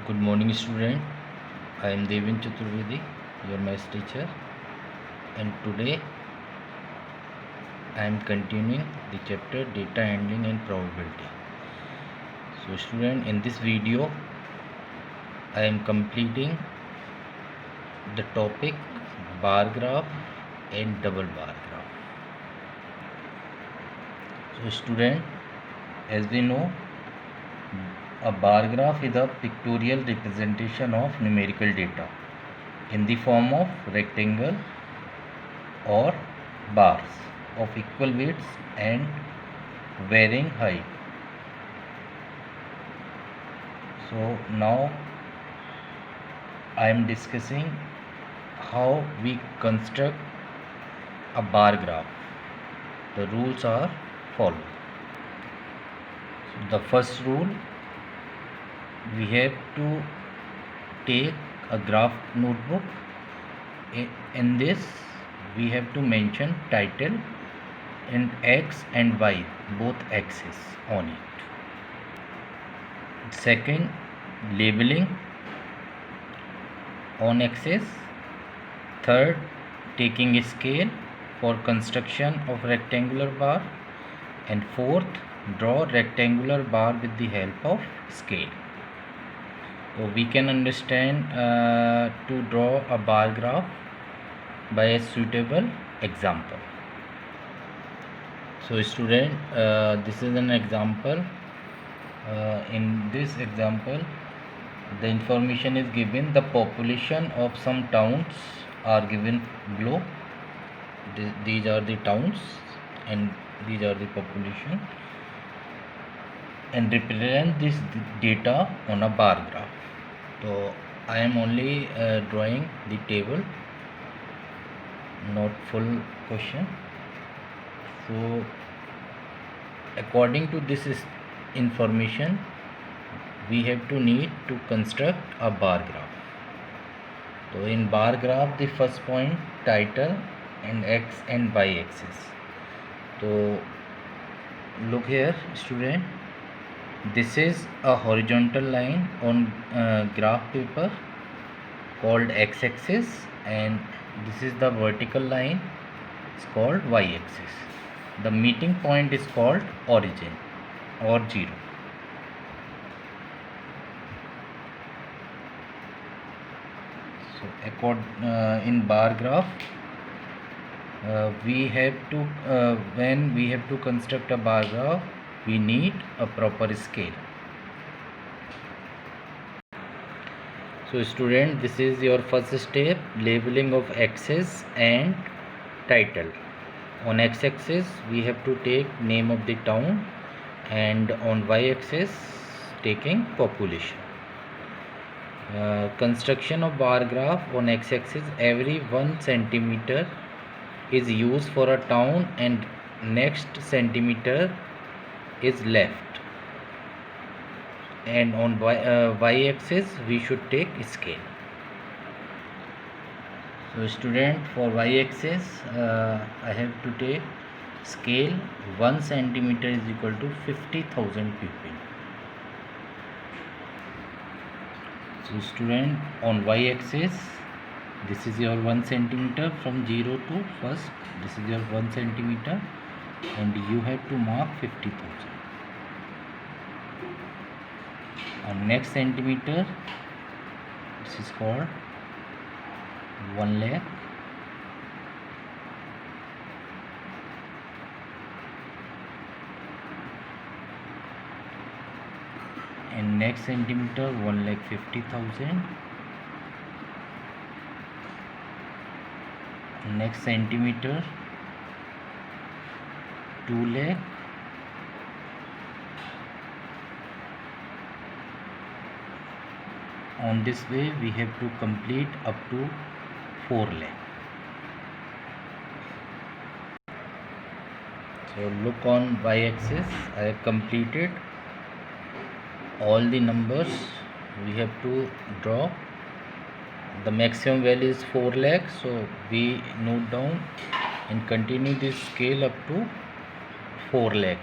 Good morning, student. I am Devin Chaturvedi, your maths teacher, and today I am continuing the chapter data handling and probability. So, student, in this video, I am completing the topic bar graph and double bar graph. So, student, as we know, a bar graph is a pictorial representation of numerical data in the form of rectangle or bars of equal widths and varying height. So now I am discussing how we construct a bar graph. The rules are followed. So the first rule, we have to take a graph notebook. In this we have to mention title and X and Y, both axes on it. Second, labeling on axis. Third, taking a scale for construction of rectangular bar. And fourth, draw rectangular bar with the help of scale. So we can understand to draw a bar graph by a suitable example. So student, this is an example. In this example, the information is given. The population of some towns are given below. These are the towns and these are the population, and represent this data on a bar graph. So I am only drawing the table, not full question. So according to this information, we have to need to construct a bar graph. So in bar graph, the first point, title and X and Y axis. So look here, student, this is a horizontal line on graph paper called X axis, and this is the vertical line, it's called Y axis. The meeting point is called origin or zero. So in bar graph, we have to when we have to construct a bar graph, we need a proper scale. So student, this is your first step, labeling of axis and title. On x-axis we have to take name of the town, and on y-axis taking population. Construction of bar graph. On x-axis, every 1 centimeter is used for a town and next centimeter is left, and on y-axis we should take scale. So student, for y-axis I have to take scale. 1 centimeter is equal to 50,000 ppm. So student, on y-axis, this is your 1 centimeter from 0 to first. This is your 1 centimeter, and you have to mark 50,000. On next centimeter, this is called 1 lakh. And next centimeter, 1,50,000. Next centimeter, 2 lakh. On this way we have to complete up to 4 lakh. So look on y-axis, I have completed all the numbers we have to draw. The maximum value is 4 lakh, so we note down and continue this scale up to 4 lakh,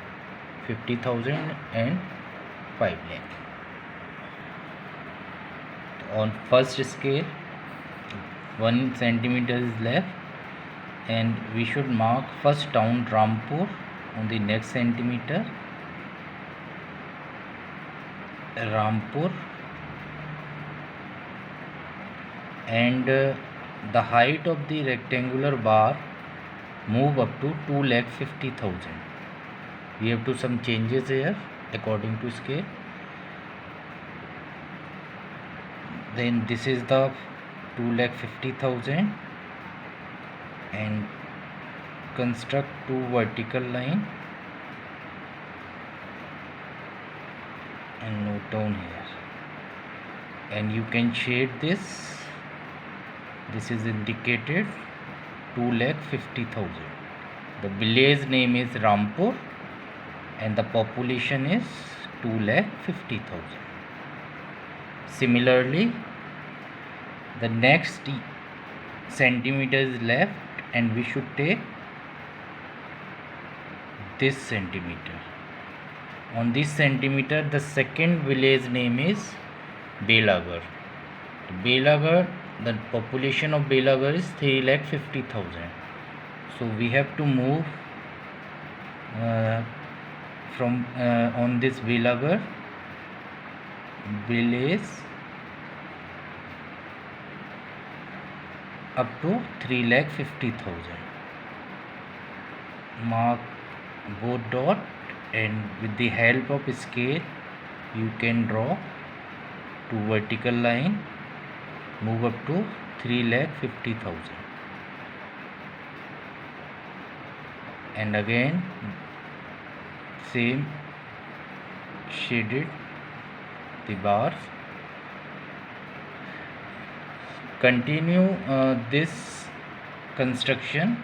50,000 and 5 lakh. on first scale 1 centimeter is left, and we should mark first town Rampur on the next centimeter, Rampur, and the height of the rectangular bar move up to 2,50,000. We have to some changes here according to scale. Then this is the 2,50,000, and construct two vertical line and note down here, and you can shade this. This is indicated 2,50,000. The village name is Rampur and the population is 2,50,000. Similarly, the next centimeter is left, and we should take this centimeter. On this centimeter, the second village name is Belagar. Belagar, the population of Belagar is 3,50,000. So we have to move from on this Belagar village up to 3,50,000. Mark both dot, and with the help of scale you can draw two vertical line, move up to 3,50,000, and again same shaded the bars. Continue this construction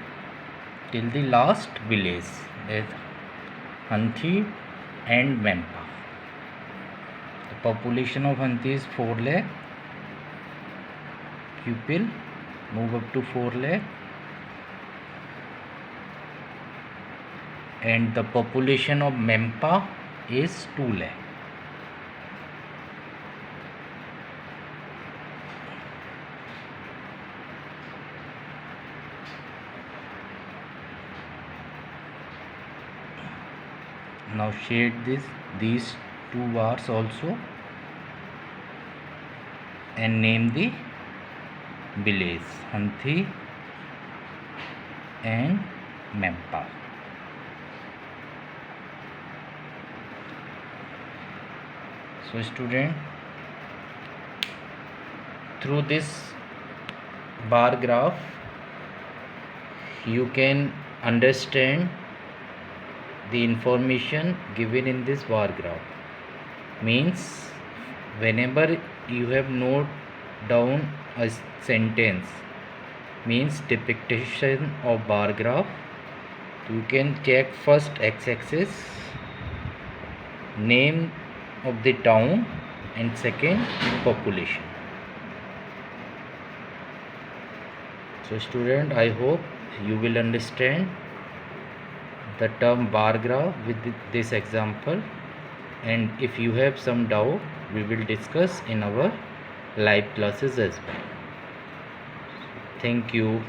till the last village, that Hanthi and Mempa. The population of Hanthi is 4 lakh. Pupil move up to 4 lakh, and the population of Mempa is 2 lakh. Now shade these two bars also, and name the village Hanthi and Mempa. So student, through this bar graph you can understand the information given in this bar graph. Means whenever you have note down a sentence, means depiction of bar graph, you can check first x-axis name of the town and second population. So student, I hope you will understand the term bar graph with this example, and if you have some doubt, we will discuss in our live classes as well. Thank you.